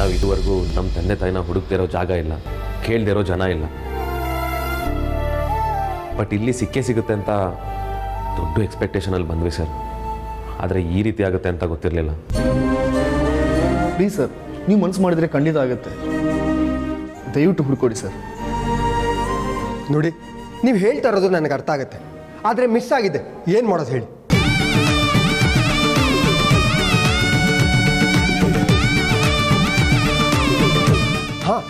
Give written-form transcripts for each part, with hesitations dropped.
ನಾವು ಇದುವರೆಗೂ ನಮ್ಮ ತಂದೆ ತಾಯಿನ ಹುಡುಕ್ತಿರೋ ಜಾಗ ಇಲ್ಲ, ಕೇಳ್ದಿರೋ ಜನ ಇಲ್ಲ. ಬಟ್ ಇಲ್ಲಿ ಸಿಕ್ಕೇ ಸಿಗುತ್ತೆ ಅಂತ ದೊಡ್ಡ ಎಕ್ಸ್ಪೆಕ್ಟೇಷನಲ್ಲಿ ಬಂದ್ವಿ ಸರ್. ಆದರೆ ಈ ರೀತಿ ಆಗುತ್ತೆ ಅಂತ ಗೊತ್ತಿರಲಿಲ್ಲ. ಪ್ಲೀಸ್ ಸರ್, ನೀವು ಮನಸ್ಸು ಮಾಡಿದರೆ ಖಂಡಿತ ಆಗುತ್ತೆ. ದಯವಿಟ್ಟು ಹುಡ್ಕೊಡಿ ಸರ್. ನೋಡಿ, ನೀವು ಹೇಳ್ತಾ ಇರೋದು ನನಗೆ ಅರ್ಥ ಆಗುತ್ತೆ, ಆದರೆ ಮಿಸ್ ಆಗಿದೆ. ಏನು ಮಾಡೋದು ಹೇಳಿ? ಹಾಂ,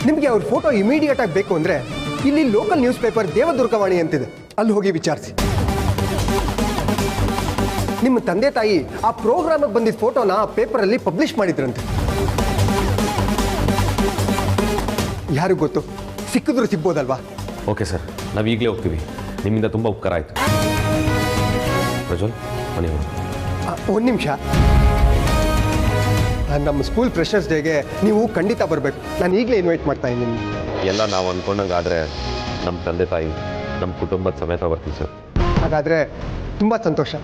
ನಿಮಗೆ ಅವ್ರ ಫೋಟೋ ಇಮಿಡಿಯೇಟ್ ಆಗಿ ಬೇಕು ಅಂದರೆ ಇಲ್ಲಿ ಲೋಕಲ್ ನ್ಯೂಸ್ ಪೇಪರ್ ದೇವದುರ್ಗವಾಣಿ ಅಂತಿದೆ, ಅಲ್ಲಿ ಹೋಗಿ ವಿಚಾರಿಸಿ. ನಿಮ್ಮ ತಂದೆ ತಾಯಿ ಆ ಪ್ರೋಗ್ರಾಮಿಗೆ ಬಂದಿದ್ದ ಫೋಟೋನ ಆ ಪೇಪರಲ್ಲಿ ಪಬ್ಲಿಷ್ ಮಾಡಿದ್ರಂತೆ. ಯಾರಿಗೂ ಗೊತ್ತು, ಸಿಕ್ಕಿದ್ರು ಸಿಗ್ಬೋದಲ್ವಾ? ಓಕೆ ಸರ್, ನಾವು ಈಗಲೇ ಹೋಗ್ತೀವಿ. ನಿಮ್ಮಿಂದ ತುಂಬ ಉಪಕಾರ ಆಯಿತು. ಪ್ರಜ್ವಲ್, ಮನೆ ಒಂದು ನಿಮಿಷ. ನಮ್ಮ ಸ್ಕೂಲ್ ಫ್ರೆಷರ್ಸ್ ಡೇಗೆ ನೀವು ಖಂಡಿತ ಬರಬೇಕು. ನಾನು ಈಗಲೇ ಇನ್ವೈಟ್ ಮಾಡ್ತಾ ಇದ್ದೀನಿ. ಎಲ್ಲ ನಾವು ಅಂದ್ಕೊಂಡಂಗೆ ಆದರೆ ನಮ್ಮ ತಂದೆ ತಾಯಿ, ನಮ್ಮ ಕುಟುಂಬದ ಸಮೇತ ಬರ್ತೀವಿ ಸರ್. ಹಾಗಾದರೆ ತುಂಬ ಸಂತೋಷ.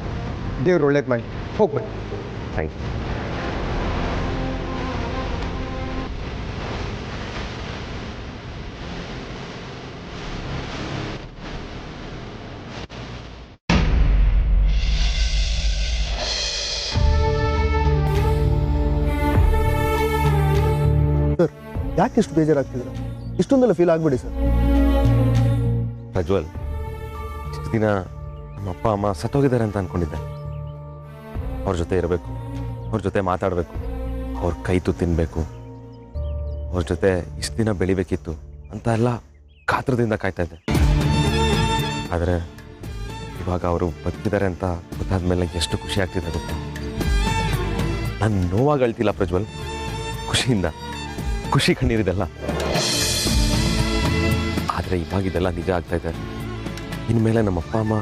ದೇವ್ರು ಒಳ್ಳೇದು ಮಾಡಿ. ಹೋಗ್ಬನ್ನಿ. Thank you. ಸರ್, ಯಾಕೆ ಇಷ್ಟು ಬೇಜಾರಾಗ್ತಿದ್ರು? ಇಷ್ಟೊಂದೆಲ್ಲ ಫೀಲ್ ಆಗಬೇಡಿ ಸರ್. ಪ್ರಜ್ವಲ್, ಇಷ್ಟು ದಿನ ನಮ್ಮ ಅಪ್ಪ ಅಮ್ಮ ಸತ್ತೋಗಿದ್ದಾರೆ ಅಂತ ಅಂದ್ಕೊಂಡಿದ್ದೆ. ಅವ್ರ ಜೊತೆ ಇರಬೇಕು, ಅವ್ರ ಜೊತೆ ಮಾತಾಡಬೇಕು, ಅವ್ರ ಕೈ ತುತ್ತು ತಿನ್ನಬೇಕು, ಅವ್ರ ಜೊತೆ ಇಷ್ಟು ದಿನ ಬೆಳಿಬೇಕಿತ್ತು ಅಂತ ಎಲ್ಲ ಕಾತ್ರದಿಂದ ಕಾಯ್ತಾ ಇದ್ದೆ. ಆದರೆ ಇವಾಗ ಅವರು ಬದುಕಿದ್ದಾರೆ ಅಂತ ಗೊತ್ತಾದ ಮೇಲೆ ಎಷ್ಟು ಖುಷಿ ಆಗ್ತಿದೆ ಗೊತ್ತಾ? ನಾನು ನೋವಾಗಿ ಅಳ್ತಿಲ್ಲ ಪ್ರಜ್ವಲ್, ಖುಷಿಯಿಂದ. ಖುಷಿ ಕಣ್ಣೀರಿದೆಲ್ಲ. ಆದರೆ ಇವಾಗ ಇದೆಲ್ಲ ನಿಜ ಆಗ್ತಾ ಇದೆ. ಇನ್ಮೇಲೆ ನಮ್ಮ ಅಪ್ಪ ಅಮ್ಮ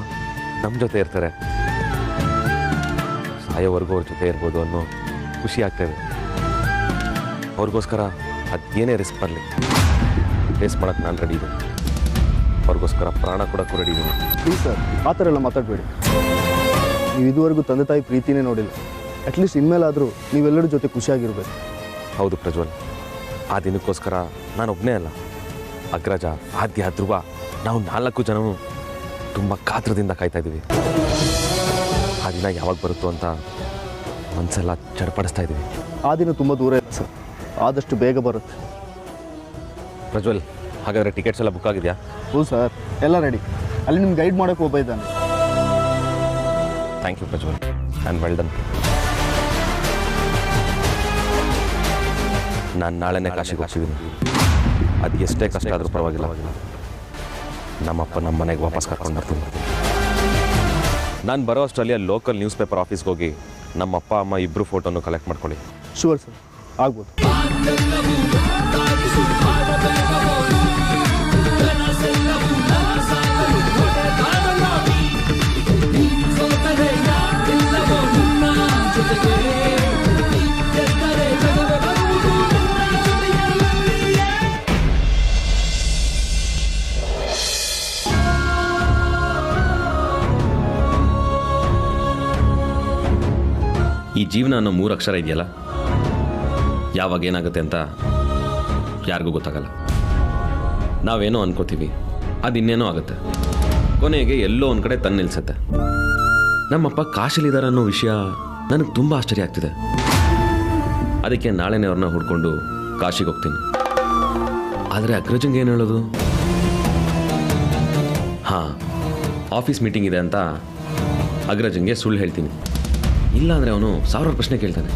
ನಮ್ಮ ಜೊತೆ ಇರ್ತಾರೆ, ಸಾಯೋವರೆಗೂ ಅವ್ರ ಜೊತೆ ಇರ್ಬೋದು ಅನ್ನೋ ಖುಷಿ ಆಗ್ತಾಯಿದೆ. ಅವ್ರಿಗೋಸ್ಕರ ಅದೇನೇ ರಿಸ್ಕ್ ಬರಲಿ ಫೇಸ್ ಮಾಡೋಕ್ಕೆ ನಾನು ರೆಡಿ ಇದ್ದೀನಿ. ಅವ್ರಿಗೋಸ್ಕರ ಪ್ರಾಣ ಕೊಡೋಕ್ಕೂ ರೆಡಿ ಇದ್ದೀನಿ. ಪ್ಲೀಸ್ ಸರ್, ಆ ಥರ ಎಲ್ಲ ಮಾತಾಡಬೇಡಿ. ನೀವು ಇದುವರೆಗೂ ತಂದೆ ತಾಯಿ ಪ್ರೀತಿನೇ ನೋಡಿಲ್ಲ. ಅಟ್ಲೀಸ್ಟ್ ಇನ್ಮೇಲಾದರೂ ನೀವೆಲ್ಲರ ಜೊತೆ ಖುಷಿಯಾಗಿರ್ಬೇಕು. ಹೌದು ಪ್ರಜ್ವಲ್, ಆ ದಿನಕ್ಕೋಸ್ಕರ ನಾನೊಬ್ಬನೇ ಅಲ್ಲ, ಅಗ್ರಜ, ಆದ್ಯ, ಧ್ರುವ, ನಾವು 4 ಜನವು ತುಂಬ ಕಾತ್ರದಿಂದ ಕಾಯ್ತಾ ಇದ್ದೀವಿ. ಆ ದಿನ ಯಾವಾಗ ಬರುತ್ತೋ ಅಂತ ಮನಸ್ಸೆಲ್ಲ ಚಡಪಡಿಸ್ತಾ ಇದ್ದೀವಿ. ಆ ದಿನ ತುಂಬ ದೂರ ಇದೆ ಸರ್, ಆದಷ್ಟು ಬೇಗ ಬರುತ್ತೆ. ಪ್ರಜ್ವಲ್, ಹಾಗಾದರೆ ಟಿಕೆಟ್ಸ್ ಎಲ್ಲ ಬುಕ್ ಆಗಿದೆಯಾ? ಹ್ಞೂ ಸರ್, ಎಲ್ಲ ರೆಡಿ. ಅಲ್ಲಿ ನಿಮ್ಗೆ ಗೈಡ್ ಮಾಡೋಕ್ಕೆ ಒಬ್ಬ ಇದ್ದಾನೆ. Thank you Prajwal, and well done. ನಾನು ನಾಳೆನೇ ಕಾಶಿಗೆ ಹೋಗ್ತಿದ್ದೀನಿ. ಅದು ಎಷ್ಟೇ ಕಷ್ಟ ಆದರೂ ಪರವಾಗಿಲ್ಲ, ನಮ್ಮಪ್ಪ ನಮ್ಮ ಮನೆಗೆ ವಾಪಸ್ ಕರ್ಕೊಂಡು ಬರ್ತೀನಿ. ನಾನು ಬರೋ ಅಷ್ಟರಲ್ಲಿ ಲೋಕಲ್ ನ್ಯೂಸ್ ಪೇಪರ್ ಆಫೀಸ್ಗೆ ಹೋಗಿ ನಮ್ಮಪ್ಪ ಅಮ್ಮ ಇಬ್ಬರು ಫೋಟೋನು ಕಲೆಕ್ಟ್ ಮಾಡ್ಕೊಳ್ಳಿ. ಶೂರ್ ಸರ್, ಆಗ್ಬೋದು. ಈ ಜೀವನ ಅನ್ನೋ 3 ಅಕ್ಷರ ಇದೆಯಲ್ಲ, ಯಾವಾಗ ಏನಾಗುತ್ತೆ ಅಂತ ಯಾರಿಗೂ ಗೊತ್ತಾಗಲ್ಲ. ನಾವೇನೋ ಅನ್ಕೋತೀವಿ, ಅದು ಇನ್ನೇನೋ ಆಗುತ್ತೆ. ಕೊನೆಗೆ ಎಲ್ಲೋ ಒಂದು ಕಡೆ ತಂದು ನಿಲ್ಸುತ್ತೆ. ನಮ್ಮಪ್ಪ ಕಾಶಿಲಿದ್ದಾರೆ ಅನ್ನೋ ವಿಷಯ ನನಗೆ ತುಂಬ ಆಶ್ಚರ್ಯ ಆಗ್ತಿದೆ. ಅದಕ್ಕೆ ನಾಳೆನೇ ಅವ್ರನ್ನ ಹುಡ್ಕೊಂಡು ಕಾಶಿಗೆ ಹೋಗ್ತೀನಿ. ಆದರೆ ಅಗ್ರಜಂಗೆ ಏನು ಹೇಳೋದು? ಹಾಂ, ಆಫೀಸ್ ಮೀಟಿಂಗ್ ಇದೆ ಅಂತ ಅಗ್ರಜಂಗೆ ಸುಳ್ಳು ಹೇಳ್ತೀನಿ. ಇಲ್ಲಾಂದರೆ ಅವನು 1000 ಪ್ರಶ್ನೆ ಕೇಳ್ತಾನೆ.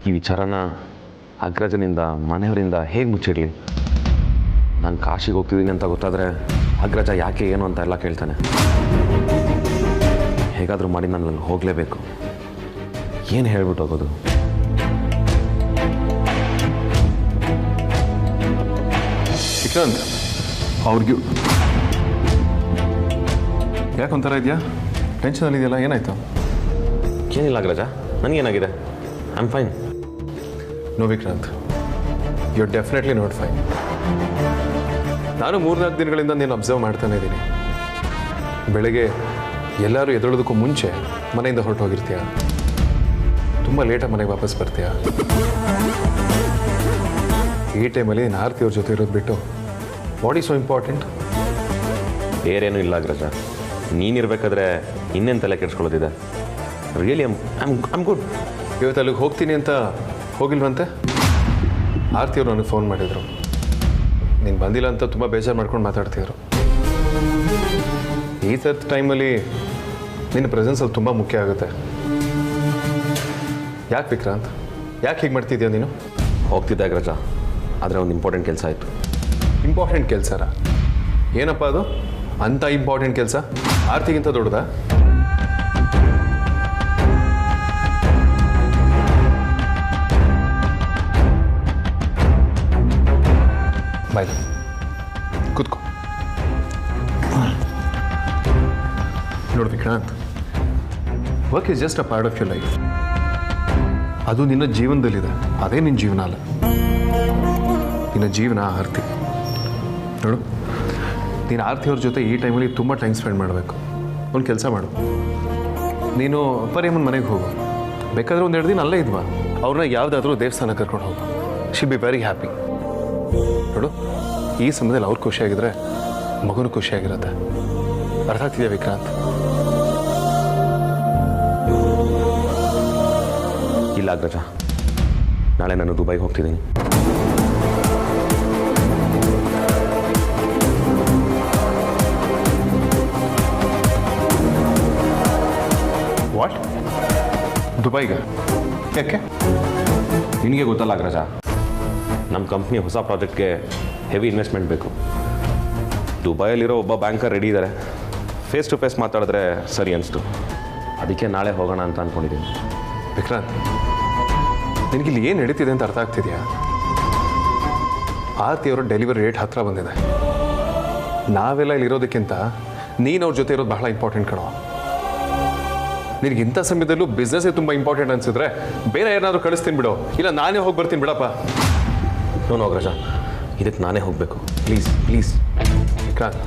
ಈ ವಿಚಾರನ ಅಗ್ರಜನಿಂದ, ಮನೆಯವರಿಂದ ಹೇಗೆ ಮುಚ್ಚಿಡಲಿ? ನಾನು ಕಾಶಿಗೆ ಹೋಗ್ತಿದ್ದೀನಿ ಅಂತ ಗೊತ್ತಾದರೆ ಅಗ್ರಜ ಯಾಕೆ ಏನು ಅಂತ ಎಲ್ಲ ಕೇಳ್ತಾನೆ. ಹೇಗಾದರೂ ಮಾಡಿ ನಾನು ಅಲ್ಲಿ ಹೋಗಲೇಬೇಕು. ಏನು ಹೇಳ್ಬಿಟ್ಟು ಹೋಗೋದು? ಶ್ರೀಕಾಂತ್, ಅವ್ರಿಗೆ ಯಾಕೊಂಥರ ಇದೆಯಾ? ಟೆನ್ಷನಲ್ಲಿ ಇದೆಯಲ್ಲ, ಏನಾಯ್ತು? ಏನಿಲ್ಲ ಅಗ್ರಜ, ನನಗೇನಾಗಿದೆ? I am fine. No Vikrant, you are definitely not fine. ನಾನು 3-4 ದಿನಗಳಿಂದ ನೀನು ಅಬ್ಸರ್ವ್ ಮಾಡ್ತಾನೆ ಇದ್ದೀನಿ. ಬೆಳಗ್ಗೆ ಎಲ್ಲರೂ ಎದ್ದೇಳೋದಕ್ಕೂ ಮುಂಚೆ ಮನೆಯಿಂದ ಹೊರಟು ಹೋಗಿರ್ತೀಯ, ತುಂಬ ಲೇಟಾಗಿ ಮನೆಗೆ ವಾಪಸ್ ಬರ್ತೀಯ. ಈ ಟೈಮಲ್ಲಿ ನೀನು ಆರತಿ ಅವ್ರ ಜೊತೆ ಇರೋದು ಬಿಟ್ಟು ವಾಟ್ ಈಸ್ ಸೋ ಇಂಪಾರ್ಟೆಂಟ್? ಬೇರೇನೂ ಇಲ್ಲ ಅಗ್ರಜ, ನೀನಿರ್ಬೇಕಾದ್ರೆ ಇನ್ನೇನು ತಲೆ ಕೆಡಿಸ್ಕೊಳ್ಳೋದಿದೆ. Really I'm good. ಇವತ್ತು ಅಲ್ಲಿಗೆ ಹೋಗ್ತೀನಿ ಅಂತ ಹೋಗಿಲ್ವಂತೆ? ಆರತಿ ಅವರು ನನಗೆ ಫೋನ್ ಮಾಡಿದರು, ನೀನು ಬಂದಿಲ್ಲ ಅಂತ ತುಂಬ ಬೇಜಾರು ಮಾಡ್ಕೊಂಡು ಮಾತಾಡ್ತಿದ್ರು. ಈ ಥರದ ಟೈಮಲ್ಲಿ ನಿನ್ನ ಪ್ರೆಸೆನ್ಸಲ್ಲಿ ತುಂಬ ಮುಖ್ಯ ಆಗುತ್ತೆ. ಯಾಕೆ ವಿಕ್ರಾಂತ್, ಯಾಕೆ ಹೀಗೆ ಮಾಡ್ತಿದ್ಯಾ ನೀನು? ಹೋಗ್ತಿದ್ದೆ ಅಗ್ರಜ, ಆದರೆ ಒಂದು ಇಂಪಾರ್ಟೆಂಟ್ ಕೆಲಸ ಆಯಿತು. ಇಂಪಾರ್ಟೆಂಟ್ ಕೆಲಸನ? ಏನಪ್ಪ ಅದು ಅಂಥ ಇಂಪಾರ್ಟೆಂಟ್ ಕೆಲಸ? ಆರ್ತಿಗಿಂತ ದೊಡ್ಡದಾ? ಬಾಯ್, ಕೂತ್ಕೋ. ನೋಡು Vikrant, work is just a part of your life. ಅದು ನಿನ್ನ ಜೀವನದಲ್ಲಿದೆ, ಅದೇ ನಿನ್ನ ಜೀವನ ಅಲ್ಲ. ನಿನ್ನ ಜೀವನ ಆರತಿ. ನೋಡು, ನೀನು ಆರತಿಯವ್ರ ಜೊತೆ ಈ ಟೈಮಲ್ಲಿ ತುಂಬ ಟೈಮ್ ಸ್ಪೆಂಡ್ ಮಾಡಬೇಕು. ಒಂದು ಕೆಲಸ ಮಾಡು, ನೀನು ಪರಿಯಮ್ಮನ ಮನೆಗೆ ಹೋಗು. ಬೇಕಾದರೆ 1-2 ದಿನ ಅಲ್ಲೇ ಇದ್ವಾ, ಅವ್ರನ್ನ ಯಾವುದಾದ್ರೂ ದೇವಸ್ಥಾನ ಕರ್ಕೊಂಡು ಹೋಗು. She be very happy. ನೋಡು, ಈ ಸಮಯದಲ್ಲಿ ಅವ್ರು ಖುಷಿಯಾಗಿದ್ರೆ ಮಗುನೂ ಖುಷಿಯಾಗಿರುತ್ತೆ. ಅರ್ಥ ಆಗ್ತಿದೆಯಾ ವಿಕ್ರಾಂತ್? ಇಲ್ಲ ಅಗ್ರಜ, ನಾಳೆ ನಾನು ದುಬೈಗೆ ಹೋಗ್ತಿದ್ದೀನಿ. ವಾಟ್? ದುಬೈಗೆ? ಯಾಕೆ? ನಿನಗೆ ಗೊತ್ತಲ್ಲ ಅಗ್ರಜ, ನಮ್ಮ ಕಂಪ್ನಿ ಹೊಸ ಪ್ರಾಜೆಕ್ಟ್ಗೆ ಹೆವಿ ಇನ್ವೆಸ್ಟ್ಮೆಂಟ್ ಬೇಕು. ದುಬೈಯಲ್ಲಿರೋ ಒಬ್ಬ ಬ್ಯಾಂಕರ್ ರೆಡಿ ಇದ್ದಾರೆ. ಫೇಸ್ ಟು ಫೇಸ್ ಮಾತಾಡಿದ್ರೆ ಸರಿ ಅನಿಸ್ತು. ಅದಕ್ಕೆ ನಾಳೆ ಹೋಗೋಣ ಅಂತ ಅಂದ್ಕೊಂಡಿದ್ದೀನಿ. ವಿಕ್ರಾಂತ್, ನಿನಗಿಲ್ಲಿ ಏನು ನಡೀತಿದೆ ಅಂತ ಅರ್ಥ ಆಗ್ತಿದೆಯಾ? ಆರತಿಯವರ ಡೆಲಿವರಿ ಡೇಟ್ ಹತ್ತಿರ ಬಂದಿದೆ. ನಾವೆಲ್ಲ ಇಲ್ಲಿರೋದಕ್ಕಿಂತ ನೀನು ಅವ್ರ ಜೊತೆ ಇರೋದು ಬಹಳ ಇಂಪಾರ್ಟೆಂಟ್ ಕಣೋ. ನಿನಗೆ ಇಂಥ ಸಮಯದಲ್ಲೂ ಬಿಸ್ನೆಸ್ಸೇ ತುಂಬ ಇಂಪಾರ್ಟೆಂಟ್ ಅನಿಸಿದ್ರೆ ಬೇರೆ ಏನಾದರೂ ಕಳಿಸ್ತೀನಿ ಬಿಡೋ, ಇಲ್ಲ ನಾನೇ ಹೋಗಿ ಬರ್ತೀನಿ ಬಿಡಪ್ಪ. ನೋ ಅಗ್ರಜ, ಇದಕ್ಕೆ ನಾನೇ ಹೋಗಬೇಕು. Please please. ವಿಕ್ರಾಂತ್,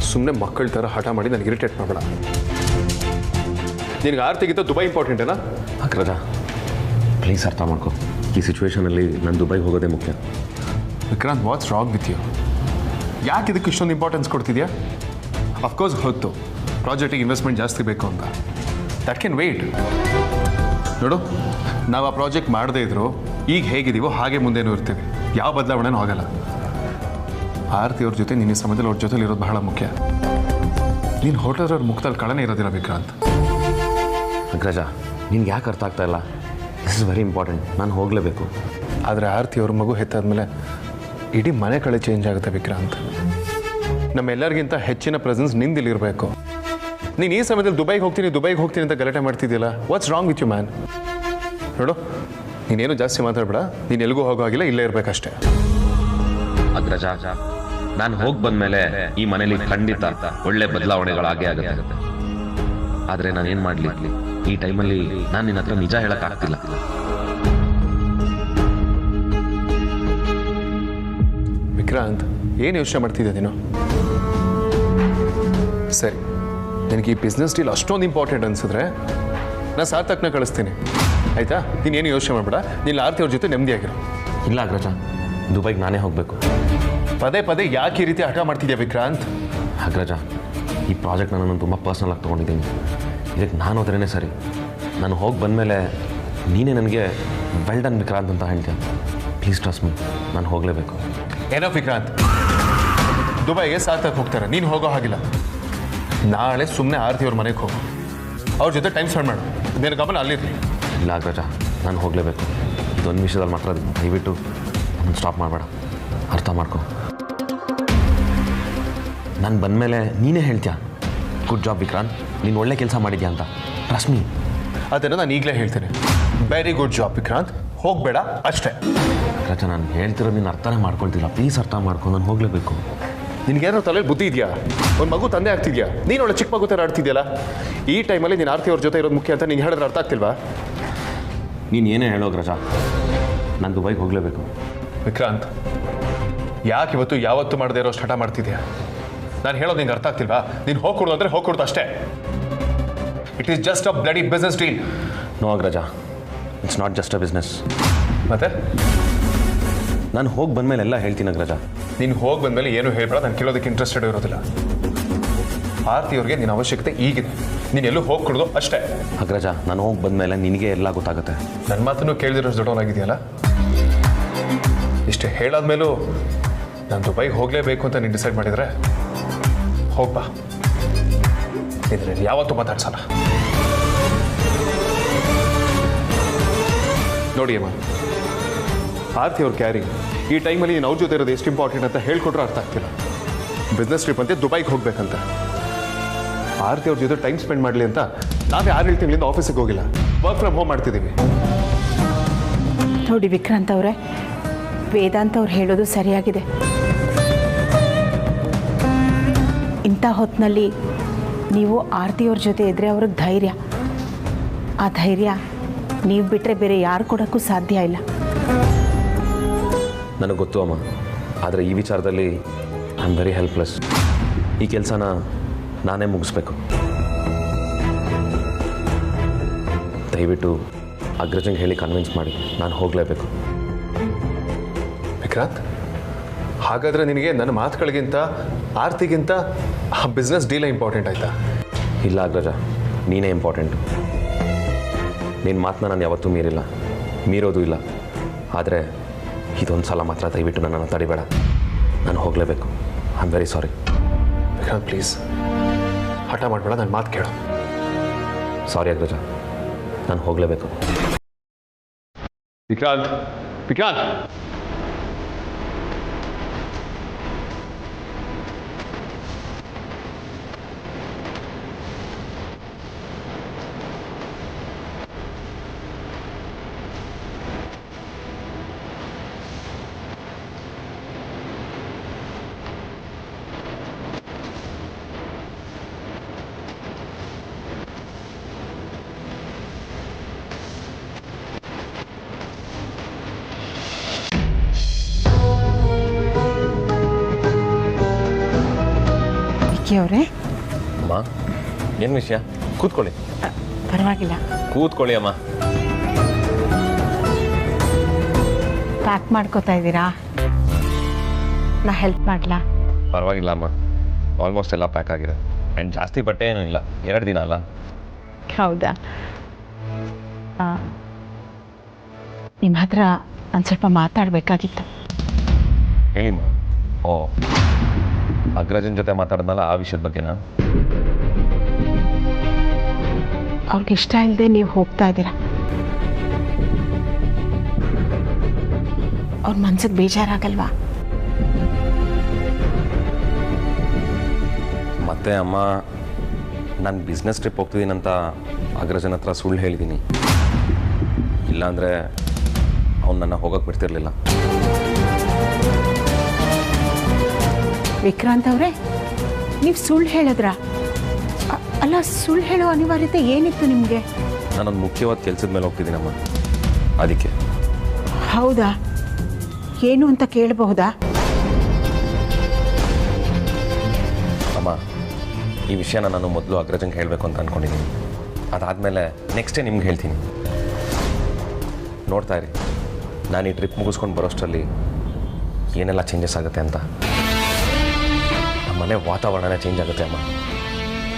ಸುಮ್ಮನೆ ಮಕ್ಕಳ ಥರ ಹಠ ಮಾಡಿ ನನಗೆ ಇರಿಟೇಟ್ ಮಾಡಬೇಡ. ನಿನಗೆ ಆರ್ತಿಗಿಂತ ದುಬೈ ಇಂಪಾರ್ಟೆಂಟೇನಾ? ಅಗ್ರಜ ಪ್ಲೀಸ್ ಅರ್ಥ ಮಾಡ್ಕೊ. ಈ ಸಿಚುವೇಶನಲ್ಲಿ ನಾನು ದುಬೈಗೆ ಹೋಗೋದೇ ಮುಖ್ಯ. Vikrant, what's wrong with you? ಯಾಕೆ ಇದಕ್ಕೆ ಇಷ್ಟೊಂದು ಇಂಪಾರ್ಟೆನ್ಸ್ ಕೊಡ್ತಿದ್ಯಾ? ಅಫ್ಕೋರ್ಸ್ ಹೊತ್ತು ಪ್ರಾಜೆಕ್ಟಿಗೆ ಇನ್ವೆಸ್ಟ್ಮೆಂಟ್ ಜಾಸ್ತಿ ಬೇಕು ಅಂತ, ದಟ್ ಕ್ಯಾನ್ ವೇಟ್. ನೋಡು, ನಾವು ಆ ಪ್ರಾಜೆಕ್ಟ್ ಮಾಡದೇ ಇದ್ರು ಈಗ ಹೇಗಿದ್ದೀವೋ ಹಾಗೆ ಮುಂದೇನೂ ಇರ್ತೀವಿ. ಯಾವ ಬದಲಾವಣೆನೂ ಆಗಲ್ಲ. ಆರತಿ ಅವ್ರ ಜೊತೆ ನಿನ್ನ ಸಮಯದಲ್ಲಿ ಅವ್ರ ಜೊತೆಲಿ ಇರೋದು ಬಹಳ ಮುಖ್ಯ. ನೀನು ಹೊರಟಾದ್ರೆ ಅವ್ರ ಮುಖದಲ್ಲಿ ಕಳನೇ ಇರೋದಿಲ್ಲ ವಿಕ್ರಾಂತ್. ಅಗ್ರಜ, ನಿನ್ಗೆ ಯಾಕೆ ಅರ್ಥ ಆಗ್ತಾ ಇಲ್ಲ? This is very important. ನಾನು ಹೋಗಲೇಬೇಕು. ಆದರೆ ಆರತಿ ಅವ್ರ ಮಗು ಹೆತ್ತಾದ್ಮೇಲೆ ಇಡೀ ಮನೆ ಕಳೆ ಚೇಂಜ್ ಆಗುತ್ತೆ ವಿಕ್ರಾಂತ್. ನಮ್ಮೆಲ್ಲರಿಗಿಂತ ಹೆಚ್ಚಿನ ಪ್ರೆಸೆನ್ಸ್ ನಿಂದಿಲ್ಲಿರಬೇಕು. ನೀನು ಈ ಸಮಯದಲ್ಲಿ ದುಬೈಗೆ ಹೋಗ್ತೀನಿ ಅಂತ ಗಲಾಟೆ ಮಾಡ್ತಿದ್ದಿಲ್ಲ. What's wrong with you man? ನೋಡು, ನೀನೇನು ಜಾಸ್ತಿ ಮಾತಾಡ್ಬೇಡ. ನೀನು ಎಲ್ಲಿಗೂ ಹೋಗೋ ಹಾಗಿಲ್ಲ, ಇಲ್ಲೇ ಇರಬೇಕಷ್ಟೇ. ಅಗ್ರಜ, ನಾನು ಹೋಗಿ ಬಂದಮೇಲೆ ಈ ಮನೇಲಿ ಖಂಡಿತ ಒಳ್ಳೆ ಬದಲಾವಣೆಗಳಾಗೇ ಆಗುತ್ತೆ. ಆದರೆ ನಾನು ಏನು ಮಾಡಲಿ? ಈ ಟೈಮಲ್ಲಿ ನಾನು ನಿನ್ನ ಹತ್ರ ನಿಜ ಹೇಳೋಕ್ಕಾಗ್ತಿಲ್ಲ. ವಿಕ್ರಾಂತ್, ಏನು ಯೋಚನೆ ಮಾಡ್ತಿದ್ದೆ ನೀನು? ಸರಿ, ನನಗೆ ಈ ಬಿಸ್ನೆಸ್ ಡೀಲ್ ಅಷ್ಟೊಂದು ಇಂಪಾರ್ಟೆಂಟ್ ಅನಿಸಿದ್ರೆ ನಾನು ಸಾರ್ಥಕ್ನ ಕಳಿಸ್ತೀನಿ, ಆಯಿತಾ? ನೀನೇನು ಯೋಚನೆ ಮಾಡಬೇಡ. ನೀನು ಆರತಿ ಅವ್ರ ಜೊತೆ ನೆಮ್ಮದಿಯಾಗಿರು. ಇಲ್ಲ ಅಗ್ರಜ, ದುಬೈಗೆ ನಾನೇ ಹೋಗಬೇಕು. ಪದೇ ಪದೇ ಯಾಕೆ ಈ ರೀತಿ ಹಠ ಮಾಡ್ತಿದ್ಯಾ ವಿಕ್ರಾಂತ್? ಅಗ್ರಜ, ಈ ಪ್ರಾಜೆಕ್ಟ್ನ ನಾನು ತುಂಬ ಪರ್ಸ್ನಲ್ ಆಗಿ ತೊಗೊಂಡಿದ್ದೀನಿ. ಇದಕ್ಕೆ ನಾನು ಹೋದ್ರೇ ಸರಿ. ನಾನು ಹೋಗಿ ಬಂದಮೇಲೆ ನೀನೇ ನನಗೆ ವೆಲ್ ಡನ್ ವಿಕ್ರಾಂತ್ ಅಂತ ಹೇಳ್ತೀಯ. ಪ್ಲೀಸ್ ಟ್ರಸ್ಟ್ ಮೀ, ನಾನು ಹೋಗಲೇಬೇಕು. ಏನೋ ವಿಕ್ರಾಂತ್, ದುಬೈಗೆ ಸಾರ್ಥಕ್ ಹೋಗ್ತಾರೆ, ನೀನು ಹೋಗೋ ಹಾಗಿಲ್ಲ. ನಾಳೆ ಸುಮ್ಮನೆ ಆರತಿ ಅವ್ರ ಮನೆಗೆ ಹೋಗು, ಅವ್ರ ಜೊತೆ ಟೈಮ್ ಸ್ಪೆಂಡ್ ಮಾಡು. ನಿನ್ನ ಗಮನ ಅಲ್ಲಿರಲಿ. ಇಲ್ಲ ಅಗ್ರಜ, ನಾನು ಹೋಗಲೇಬೇಕು. ಇದೊಂದು ವಿಷಯದಲ್ಲಿ ಮಾತ್ರ ದಯವಿಟ್ಟು ನಾನು ಸ್ಟಾಪ್ ಮಾಡಬೇಡ. ಅರ್ಥ ಮಾಡ್ಕೊ. ನಾನು ಬಂದಮೇಲೆ ನೀನೇ ಹೇಳ್ತೀಯ, ಗುಡ್ ಜಾಬ್ ವಿಕ್ರಾಂತ್, ನೀನು ಒಳ್ಳೆ ಕೆಲಸ ಮಾಡಿದ್ಯಾ ಅಂತ. Trust me. ಅದನ್ನು ನಾನು ಈಗಲೇ ಹೇಳ್ತೀನಿ. ವೆರಿ ಗುಡ್ ಜಾಬ್ ವಿಕ್ರಾಂತ್, ಹೋಗಬೇಡ ಅಷ್ಟೇ. ಅಗ್ರಜ, ನಾನು ಹೇಳ್ತಿರೋ ನೀನು ಅರ್ಥನೇ ಮಾಡ್ಕೊಳ್ತಿಲ್ಲ. ಪ್ಲೀಸ್ ಅರ್ಥ ಮಾಡ್ಕೊ, ನಾನು ಹೋಗಲೇಬೇಕು. ನಿನಗೇನೋ ತಲೆಯಲ್ಲಿ ಬುದ್ಧಿ ಇದೆಯಾ? ಒಂದು ಮಗು ತಂದೆ ಆಗ್ತಿದ್ಯಾ? ನೀನು ಒಳ್ಳೆ ಚಿಕ್ಕ ಮಗು ಥರ ಆಡ್ತಿದ್ಯಲ್ಲ. ಈ ಟೈಮಲ್ಲಿ ನೀನು ಆರತಿ ಅವ್ರ ಜೊತೆ ಇರೋದು ಮುಖ್ಯ ಅಂತ ನೀನು ಹೇಳಿದ್ರೆ ಅರ್ಥ ಆಗ್ತಿಲ್ವಾ? ನೀನು ಏನೇ ಹೇಳೋ ಅಗ್ರಜ, ನಾನು ದುಬೈಗೆ ಹೋಗಲೇಬೇಕು. ವಿಕ್ರಾಂತ್, ಯಾಕೆ ಇವತ್ತು ಯಾವತ್ತು ಮಾಡದೇ ಇರೋ ಹಠ ಮಾಡ್ತಿದ್ಯಾ? ನಾನು ಹೇಳೋದು ನಿಂಗೆ ಅರ್ಥ ಆಗ್ತಿಲ್ವಾ? ನೀನು ಹೋಗ್ಕೊಡು ಅಂದರೆ ಹೋಗ್ಕೊಡ್ದು ಅಷ್ಟೇ. It is just a bloody business deal. No Agraja, it's not just a business. ಮತ್ತೆ ನಾನು ಹೋಗಿ ಬಂದಮೇಲೆ ಎಲ್ಲ ಹೇಳ್ತೀನಿ ಅಗ್ರಜ. ನೀನು ಹೋಗಿ ಬಂದಮೇಲೆ ಏನು ಹೇಳ್ಬೇಡ, ನಾನು ಕೇಳೋದಕ್ಕೆ ಇಂಟ್ರೆಸ್ಟೆಡ್ ಇರೋದಿಲ್ಲ. ಆರ್ತಿ ಅವ್ರಿಗೆ ನಿನ್ನ ಅವಶ್ಯಕತೆ ಈಗಿದೆ, ನೀನು ಎಲ್ಲೂ ಹೋಗಿ ಕೊಡೋದು ಅಷ್ಟೇ. ಅಗ್ರಜ, ನಾನು ಹೋಗಿ ಬಂದಮೇಲೆ ನಿನಗೆ ಎಲ್ಲ ಗೊತ್ತಾಗುತ್ತೆ. ನನ್ನ ಮಾತನ್ನು ಕೇಳಿದಿರೋಷ್ಟು ದೊಡ್ಡವನಾಗಿದೆಯಲ್ಲ. ಇಷ್ಟು ಹೇಳಾದ್ಮೇಲೂ ನಾನು ದುಬೈಗೆ ಹೋಗಲೇಬೇಕು ಅಂತ ನೀನು ಡಿಸೈಡ್ ಮಾಡಿದರೆ ಹೋಗ್ಬಾ. ಇದರಲ್ಲಿ ಯಾವತ್ತೂ ಮಾತಾಡ್ಸಲ್ಲ. ನೋಡಿ ಅಮ್ಮ, ಆರ್ತಿ ಅವ್ರ ಕ್ಯಾರಿ ಈ ಟೈಮಲ್ಲಿ ನೀನು ಅವ್ರ ಜೊತೆ ಇರೋದು ಎಷ್ಟು ಇಂಪಾರ್ಟೆಂಟ್ ಅಂತ ಹೇಳ್ಕೊಟ್ರೆ ಅರ್ಥ ಆಗ್ತಿಲ್ಲ. ಬಿಸ್ನೆಸ್ ಟ್ರಿಪ್ ಅಂತೆ ದುಬೈಗೆ ಹೋಗ್ಬೇಕಂತ. ಆರ್ತಿ ಅವ್ರ ಜೊತೆ ಟೈಮ್ ಸ್ಪೆಂಡ್ ಮಾಡಲಿ ಅಂತ ನಾವೇ 6-7 ತಿಂಗಳಿಂದ ಆಫೀಸಿಗೆ ಹೋಗಿಲ್ಲ, ವರ್ಕ್ ಫ್ರಮ್ ಹೋಮ್ ಮಾಡ್ತಿದ್ದೀವಿ. ನೋಡಿ ವಿಕ್ರಾಂತ್ ಅವರೇ, ವೇದಾಂತ್ ಅವ್ರು ಹೇಳೋದು ಸರಿಯಾಗಿದೆ. ಇಂಥ ಹೊತ್ತಿನಲ್ಲಿ ನೀವು ಆರ್ತಿಯವ್ರ ಜೊತೆ ಇದ್ದರೆ ಅವ್ರಿಗೆ ಧೈರ್ಯ, ಆ ಧೈರ್ಯ ನೀವು ಬಿಟ್ಟರೆ ಬೇರೆ ಯಾರು ಕೊಡೋಕ್ಕೂ ಸಾಧ್ಯ ಇಲ್ಲ. ನನಗೆ ಗೊತ್ತು ಅಮ್ಮ, ಆದರೆ ಈ ವಿಚಾರದಲ್ಲಿ ಐ ಆಮ್ ವೆರಿ ಹೆಲ್ಪ್ಲೆಸ್. ಈ ಕೆಲಸನ ನಾನೇ ಮುಗಿಸ್ಬೇಕು. ದಯವಿಟ್ಟು ಅಗ್ರಜಂಗೆ ಹೇಳಿ ಕನ್ವಿನ್ಸ್ ಮಾಡಿ ನಾನು ಹೋಗಲೇಬೇಕು. ವಿಕ್ರಾಂತ್, ಹಾಗಾದರೆ ನಿನಗೆ ನನ್ನ ಮಾತುಗಳಿಗಿಂತ ಆರ್ತಿಗಿಂತ ಆ ಬಿಸ್ನೆಸ್ ಡೀಲೇ ಇಂಪಾರ್ಟೆಂಟ್ ಆಯಿತಾ? ಇಲ್ಲ ಅಗ್ರಜ, ನೀನೇ ಇಂಪಾರ್ಟೆಂಟು. ನಿನ್ನ ಮಾತನ್ನ ನಾನು ಯಾವತ್ತೂ ಮೀರೋದು ಇಲ್ಲ. ಆದರೆ ಇದೊಂದು ಸಲ ಮಾತ್ರ ದಯವಿಟ್ಟು ನನ್ನನ್ನು ತಡಿಬೇಡ. ನಾನು ಹೋಗಲೇಬೇಕು. I am very sorry. Vikrant please, ಹಠ ಮಾಡಬೇಡ, ನನ್ನ ಮಾತು ಕೇಳು. ಸಾರಿ ಅಗ್ರಜ, ನಾನು ಹೋಗಲೇಬೇಕು. ವಿಕ್ರಾಂತ್, ವಿಕ್ರಾಂತ್. ಅವರೇ, ಅಮ್ಮ, ಏನು ವಿಷಯ? ಕೂತ್ಕೊಳ್ಳಿ. ಪರವಾಗಿಲ್ಲ, ಕೂತ್ಕೊಳ್ಳಿ ಅಮ್ಮ. ಪ್ಯಾಕ್ ಮಾಡ್ಕೋತಾ ಇದ್ದೀರಾ? ನಾ ಹೆಲ್ಪ್ ಮಾಡಲಾ? ಪರವಾಗಿಲ್ಲ ಅಮ್ಮ, ಆಲ್ಮೋಸ್ಟ್ ಎಲ್ಲ ಪ್ಯಾಕ್ ಆಗಿದೆ. ಆ್ಯಂಡ್ ಜಾಸ್ತಿ ಬಟ್ಟೆ ಏನೂ ಇಲ್ಲ, 2 ದಿನ ಅಲ್ಲ. ಹೌದಾ? ನಿಮ್ಮ ಹತ್ರ ನಾನು ಸ್ವಲ್ಪ ಮಾತಾಡಬೇಕಾಗಿತ್ತು. ಹೇಳಿಮ್ಮ. ಓ, ಅಗ್ರಜನ್ ಜೊತೆ ಮಾತಾಡಿದ್ನಲ್ಲ, ಆ ವಿಷಯದ ಬಗ್ಗೆನಾ? ಅವ್ರಿಗೆ ಇಷ್ಟ ಇಲ್ಲದೆ ನೀವು ಹೋಗ್ತಾ ಇದ್ದೀರಾ. ಅವ್ರ ಮನ್ಸಿಗೆ ಬೇಜಾರಾಗಲ್ವಾ? ಮತ್ತೆ ಅಮ್ಮ, ನಾನು ಬಿಸ್ನೆಸ್ ಟ್ರಿಪ್ ಹೋಗ್ತಿದ್ದೀನಂತ ಅಗ್ರಜನ ಹತ್ರ ಸುಳ್ಳು ಹೇಳಿದ್ದೀನಿ. ಇಲ್ಲಾಂದರೆ ಅವ್ನು ನನ್ನ ಹೋಗೋಕ್ಕೆ ಬಿಡ್ತಿರ್ಲಿಲ್ಲ. ವಿಕ್ರಾಂತ್ ಅವರೇ, ನೀವು ಸುಳ್ಳು ಹೇಳಿದ್ರಾ? ಅಲ್ಲ, ಸುಳ್ಳು ಹೇಳೋ ಅನಿವಾರ್ಯತೆ ಏನಿತ್ತು ನಿಮಗೆ? ನಾನೊಂದು ಮುಖ್ಯವಾದ ಕೆಲಸದ ಮೇಲೆ ಹೋಗ್ತಿದ್ದೀನಮ್ಮ, ಅದಕ್ಕೆ. ಹೌದಾ? ಏನು ಅಂತ ಕೇಳಬಹುದಾ? ಅಮ್ಮ, ಈ ವಿಷಯನ ನಾನು ಮೊದಲು ಅಗ್ರಜಂಗೆ ಹೇಳಬೇಕು ಅಂತ ಅಂದ್ಕೊಂಡಿದ್ದೀನಿ. ಅದಾದಮೇಲೆ ನೆಕ್ಸ್ಟೇ ನಿಮ್ಗೆ ಹೇಳ್ತೀನಿ. ನೋಡ್ತಾ ಇರಿ, ನಾನು ಈ ಟ್ರಿಪ್ ಮುಗಿಸ್ಕೊಂಡು ಬರೋಷ್ಟರಲ್ಲಿ ಏನೆಲ್ಲ ಚೇಂಜಸ್ ಆಗುತ್ತೆ ಅಂತ. ನಮ್ಮ ಮನೆ ವಾತಾವರಣನೇ ಚೇಂಜ್ ಆಗುತ್ತೆ ಅಮ್ಮ.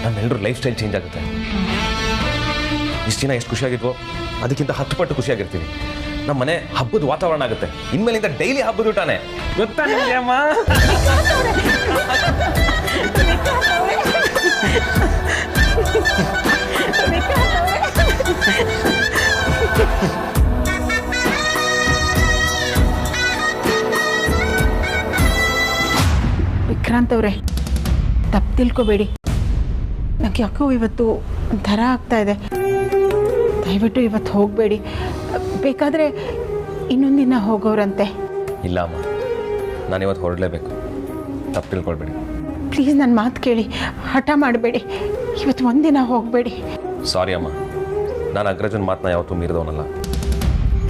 ನಮ್ಮೆಲ್ಲರೂ ಲೈಫ್ ಸ್ಟೈಲ್ ಚೇಂಜ್ ಆಗುತ್ತೆ. ಇಷ್ಟು ದಿನ ಎಷ್ಟು ಖುಷಿಯಾಗಿದ್ವೋ ಅದಕ್ಕಿಂತ 10 ಪಟ್ಟು ಖುಷಿಯಾಗಿರ್ತೀವಿ. ನಮ್ಮ ಮನೆ ಹಬ್ಬದ ವಾತಾವರಣ ಆಗುತ್ತೆ. ಇನ್ಮೇಲಿಂದ ಡೈಲಿ ಹಬ್ಬದ ಊಟನೇ. ಗೊತ್ತಾ ನಿಮಗೆ ಅಮ್ಮ? ವಿಕ್ರಾಂತ್ ಅವರೇ, ತಪ್ಪು ತಿಳ್ಕೊಬೇಡಿ. ನನಗೆ ಯಾಕೋ ಇವತ್ತು ಒಂಥರ ಆಗ್ತಾ ಇದೆ. ದಯವಿಟ್ಟು ಇವತ್ತು ಹೋಗಬೇಡಿ. ಬೇಕಾದರೆ ಇನ್ನೊಂದಿನ ಹೋಗೋರಂತೆ. ಇಲ್ಲ ಅಮ್ಮ, ನಾನಿವತ್ತು ಹೊರಡಲೇಬೇಕು. ತಪ್ಪು ತಿಳ್ಕೊಳ್ಬೇಡಿ. ಪ್ಲೀಸ್ ನನ್ನ ಮಾತು ಕೇಳಿ, ಹಠ ಮಾಡಬೇಡಿ. ಇವತ್ತು ಒಂದಿನ ಹೋಗಬೇಡಿ. ಸಾರಿ ಅಮ್ಮ, ನಾನು ಅಗ್ರಜನ ಮಾತನ್ನ ಯಾವತ್ತೂ ಮೀರಿದವನಲ್ಲ.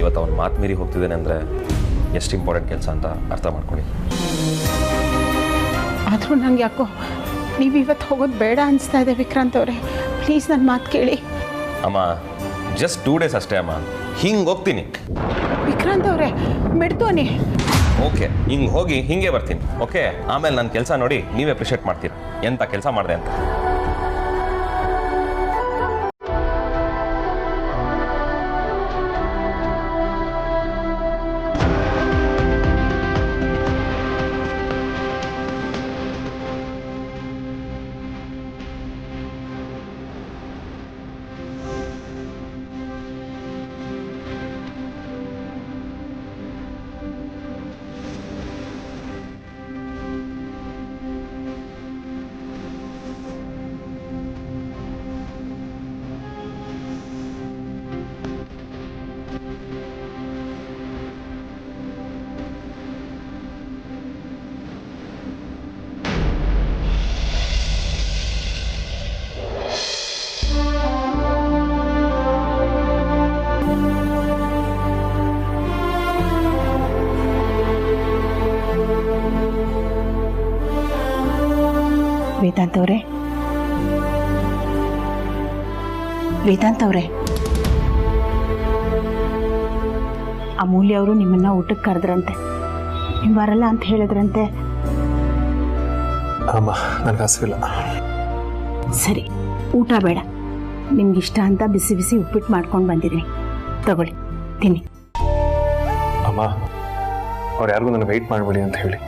ಇವತ್ತು ಅವ್ನ ಮಾತು ಮೀರಿ ಹೋಗ್ತಿದ್ದೇನೆ ಅಂದರೆ ಎಷ್ಟು ಇಂಪಾರ್ಟೆಂಟ್ ಕೆಲಸ ಅಂತ ಅರ್ಥ ಮಾಡ್ಕೊಳ್ಳಿ. ಆದರೂ ನಂಗೆ ಯಾಕೋ ನೀವು ಇವತ್ತು ಹೋಗೋದು ಬೇಡ ಅನಿಸ್ತಾ ಇದೆ ವಿಕ್ರಾಂತ್ ಅವರೇ. ಪ್ಲೀಸ್ ನನ್ನ ಮಾತು ಕೇಳಿ. ಅಮ್ಮ ಜಸ್ಟ್ 2 days ಅಷ್ಟೇ ಅಮ್ಮ, ಹಿಂಗೆ ಹೋಗ್ತೀನಿ. ವಿಕ್ರಾಂತ್ ಅವರೇ ಬಿಡ್ತೋನಿ. ಓಕೆ, ಹಿಂಗೆ ಹೋಗಿ ಹಿಂಗೆ ಬರ್ತೀನಿ. ಓಕೆ, ಆಮೇಲೆ ನನ್ನ ಕೆಲಸ ನೋಡಿ ನೀವೇ ಅಪ್ರಿಷಿಯೇಟ್ ಮಾಡ್ತೀರಾ ಎಂಥ ಕೆಲಸ ಮಾಡಿದೆ ಅಂತ. ವೇದಾಂತ್ ಅವರೇ, ವೇದಾಂತ್ ಅವರೇ, ಅಮೂಲ್ಯ ಅವರು ನಿಮ್ಮನ್ನ ಊಟಕ್ಕೆ ಕರೆದ್ರಂತೆ, ನೀವು ಬರಲ್ಲ ಅಂತ ಹೇಳಿದ್ರಂತೆ. ಅಮ್ಮ ನನಗೆ ಹಸಿವಿಲ್ಲ. ಸರಿ, ಊಟ ಬೇಡ, ನಿಮ್ಗಿಷ್ಟ ಅಂತ ಬಿಸಿ ಬಿಸಿ ಉಪ್ಪಿಟ್ಟು ಮಾಡ್ಕೊಂಡು ಬಂದಿದ್ದೀನಿ, ತಗೊಳ್ಳಿ ತಿನ್ನಿ. ಅಮ್ಮ ಅವ್ರು ಯಾರಿಗೂ ನನಗೆ ವೆಯ್ಟ್ ಮಾಡಬೇಡಿ ಅಂತ ಹೇಳಿ,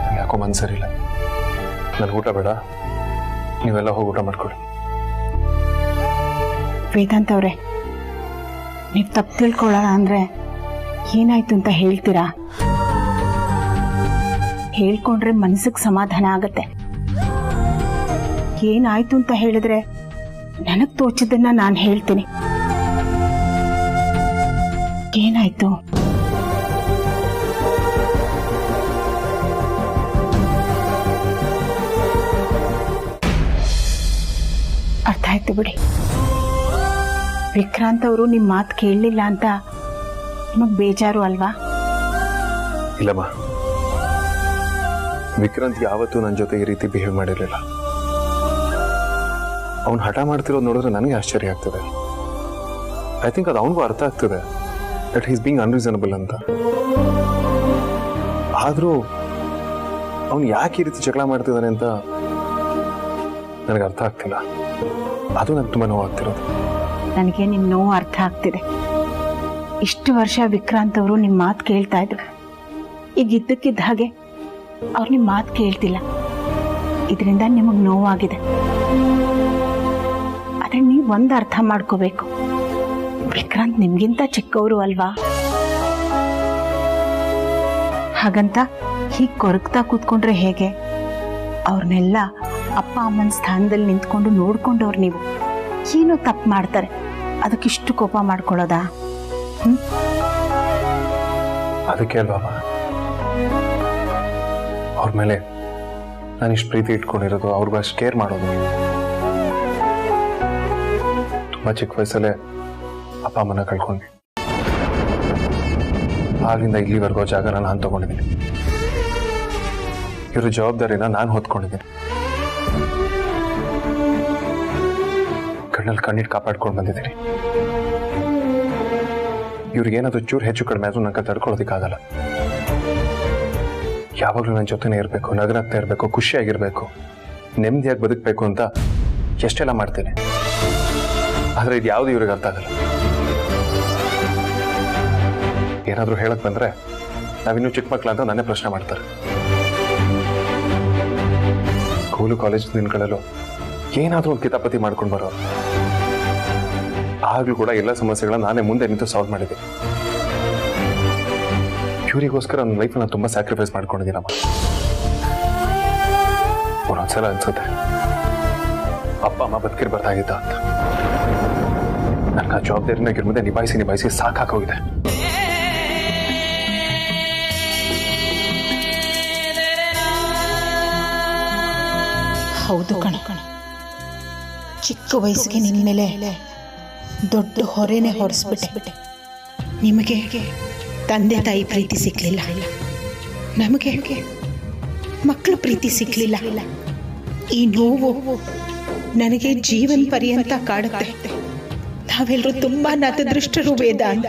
ನನಗೆ ಯಾಕೋ ಮನ್ಸರಿಲ್ಲ. ನನಗೆ ಊಟ ಬೇಡ, ನೀವೆಲ್ಲ ಹೋಗಿ ಊಟ ಮಾಡ್ಕೊಳ್ಳಿ. ವೇದಾಂತ್ ಅವರೇ, ನೀವು ತಪ್ಪು ತಿಳ್ಕೊಳ್ಳೋಣ ಅಂದರೆ ಏನಾಯ್ತು ಅಂತ ಹೇಳ್ತೀರಾ? ಹೇಳ್ಕೊಂಡ್ರೆ ಮನಸ್ಸಿಗೆ ಸಮಾಧಾನ ಆಗತ್ತೆ. ಏನಾಯ್ತು ಅಂತ ಹೇಳಿದ್ರೆ ನನಗೆ ತೋಚಿದ್ದನ್ನ ನಾನು ಹೇಳ್ತೀನಿ. ಏನಾಯ್ತು? ಅರ್ಥ ಆಯ್ತು ಬಿಡಿ. ವಿಕ್ರಾಂತ್ ಅವರು ನಿಮ್ಮ ಮಾತು ಕೇಳಲಿಲ್ಲ ಅಂತ ನಿಮಗೆ ಬೇಜಾರು ಅಲ್ವಾ? ಇಲ್ಲಮ್ಮ, ವಿಕ್ರಾಂತ್ ಯಾವತ್ತೂ ನನ್ನ ಜೊತೆ ಈ ರೀತಿ ಬಿಹೇವ್ ಮಾಡಿರಲಿಲ್ಲ. ಅವ್ನು ಹಠ ಮಾಡ್ತಿರೋದು ನೋಡಿದ್ರೆ ನನಗೆ ಆಶ್ಚರ್ಯ ಆಗ್ತದೆ. ಐ ಥಿಂಕ್ ಅದು ಅವನಿಗೂ ಅರ್ಥ ಆಗ್ತದೆ ದಟ್ ಈಸ್ ಬೀಂಗ್ ಅನ್ರೀಸನಬಲ್ ಅಂತ. ಆದರೂ ಅವನು ಯಾಕೆ ಈ ರೀತಿ ಜಗಳ ಮಾಡ್ತಿದ್ದಾನೆ ಅಂತ ನನಗೆ ಅರ್ಥ ಆಗ್ತಿಲ್ಲ. ಅದು ನನಗೆ ತುಂಬ ನೋವಾಗ್ತಿರೋದು. ನನಗೆ ನಿಮ್ಮ ನೋವು ಅರ್ಥ ಆಗ್ತಿದೆ. ಇಷ್ಟು ವರ್ಷ ವಿಕ್ರಾಂತ್ ಅವರು ನಿಮ್ಮ ಮಾತು ಕೇಳ್ತಾ ಇದ್ರು. ಈಗ ಇದ್ದಕ್ಕಿದ್ದ ಹಾಗೆ ಅವ್ರು ನಿಮ್ಮ ಮಾತು ಕೇಳ್ತಿಲ್ಲ. ಇದರಿಂದ ನಿಮಗೆ ನೋವಾಗಿದೆ. ಆದರೆ ನೀವು ಒಂದು ಅರ್ಥ ಮಾಡ್ಕೋಬೇಕು, ವಿಕ್ರಾಂತ್ ನಿಮ್ಗಿಂತ ಚಿಕ್ಕವರು ಅಲ್ವಾ? ಹಾಗಂತ ಹೀಗೆ ಕೊರಗ್ತಾ ಕೂತ್ಕೊಂಡ್ರೆ ಹೇಗೆ? ಅವ್ರನ್ನೆಲ್ಲ ಅಪ್ಪ ಅಮ್ಮನ ಸ್ಥಾನದಲ್ಲಿ ನಿಂತ್ಕೊಂಡು ನೋಡ್ಕೊಂಡವ್ರು ನೀವು. ಏನೋ ತಪ್ಪು ಮಾಡ್ತಾರೆ, ಅದಕ್ಕಿಷ್ಟು ಕೋಪ ಮಾಡ್ಕೊಳ್ಳೋದಾ? ಅದಕ್ಕೆ ಅಲ್ವಾ ಅವ್ರ ಮೇಲೆ ನಾನು ಇಷ್ಟು ಪ್ರೀತಿ ಇಟ್ಕೊಂಡಿರೋದು, ಅವ್ರಿಗೂ ಅಷ್ಟು ಕೇರ್ ಮಾಡೋದು. ತುಂಬ ಚಿಕ್ಕ ವಯಸ್ಸಲ್ಲೇ ಅಪ್ಪ ಅಮ್ಮನ ಕಳ್ಕೊಂಡ್ವಿ. ಆಗಿಂದ ಇಲ್ಲಿವರೆಗೂ ಜಾಗನ ನಾನು ತಗೊಂಡಿದ್ದೀನಿ. ಇವ್ರ ಜವಾಬ್ದಾರಿನ ನಾನು ಹೊತ್ಕೊಂಡಿದ್ದೀನಿ. ಕಣ್ಣಲ್ಲಿ ಕಣ್ಣಿಟ್ಟು ಕಾಪಾಡ್ಕೊಂಡು ಬಂದಿದ್ದೀನಿ. ಇವ್ರಿಗೇನಾದ್ರೂ ಚೂರು ಹೆಚ್ಚು ಕಡಿಮೆ ಆದ್ರೂ ನನಗೆ ತಡ್ಕೊಳ್ಳೋದಕ್ಕಾಗಲ್ಲ. ಯಾವಾಗಲೂ ನನ್ನ ಜೊತೆನೇ ಇರಬೇಕು, ನಗನಾಗ್ತಾ ಇರಬೇಕು, ಖುಷಿಯಾಗಿರ್ಬೇಕು, ನೆಮ್ಮದಿಯಾಗಿ ಬದುಕಬೇಕು ಅಂತ ಎಷ್ಟೆಲ್ಲ ಮಾಡ್ತೇನೆ. ಆದರೆ ಇದು ಯಾವುದು ಇವ್ರಿಗೆ ಅರ್ಥ ಆಗಲ್ಲ. ಏನಾದರೂ ಹೇಳಕ್ ಬಂದ್ರೆ ನಾವಿನ್ನೂ ಚಿಕ್ಕ ಮಕ್ಕಳು ಅಂತ ನನ್ನೇ ಪ್ರಶ್ನೆ ಮಾಡ್ತಾರೆ. ಸ್ಕೂಲು ಕಾಲೇಜ್ ದಿನಗಳಲ್ಲೂ ಏನಾದರೂ ಒಂದು ಕಿತಾಪತಿ ಮಾಡ್ಕೊಂಡು ಬರೋರು. ಆಗ್ಲೂ ಕೂಡ ಎಲ್ಲ ಸಮಸ್ಯೆಗಳನ್ನ ನಾನೇ ಮುಂದೆ ನಿಂತು ಸಾಲ್ವ್ ಮಾಡಿದ್ದೆ. ಇವರಿಗೋಸ್ಕರ ನನ್ನ ಲೈಫ್ ನಾನು ತುಂಬಾ ಸ್ಯಾಕ್ರಿಫೈಸ್ ಮಾಡ್ಕೊಂಡಿದ್ದೀನಮ್ಮ. ಒಂದೊಂದ್ಸಲ ಅನ್ಸುತ್ತೆ ಅಪ್ಪ ಅಮ್ಮ ಬದುಕಿರ್ಬಾರ್ದಾಗಿದ್ದ ಅಂತ. ನನಗೆ ಆ ಜವಾಬ್ದಾರಿನ ಇದ್ರ ಮುಂದೆ ನಿಭಾಯಿಸಿ ಸಾಕಾಗೋಗಿದೆ. ಹೌದು ಕಣ, ಚಿಕ್ಕ ವಯಸ್ಸಿಗೆ ನಿನ್ನ ಮೇಲೆ ದೊಡ್ಡ ಹೊರೆನೆ ಹೊರಿಸ್ಬಿಟ್ಟೆ. ನಿಮಗೆ ತಂದೆ ತಾಯಿ ಪ್ರೀತಿ ಸಿಕ್ಕಲಿಲ್ಲ, ನಮಗೆ ಮಕ್ಕಳು ಪ್ರೀತಿ ಸಿಕ್ಕಲಿಲ್ಲ. ಈ ನೋವು ನನಗೆ ಜೀವನ ಪರ್ಯಂತ ಕಾಡುತ್ತೆ. ನಾವೆಲ್ಲರೂ ತುಂಬಾ ನತದೃಷ್ಟರು ವೇದಾಂತ.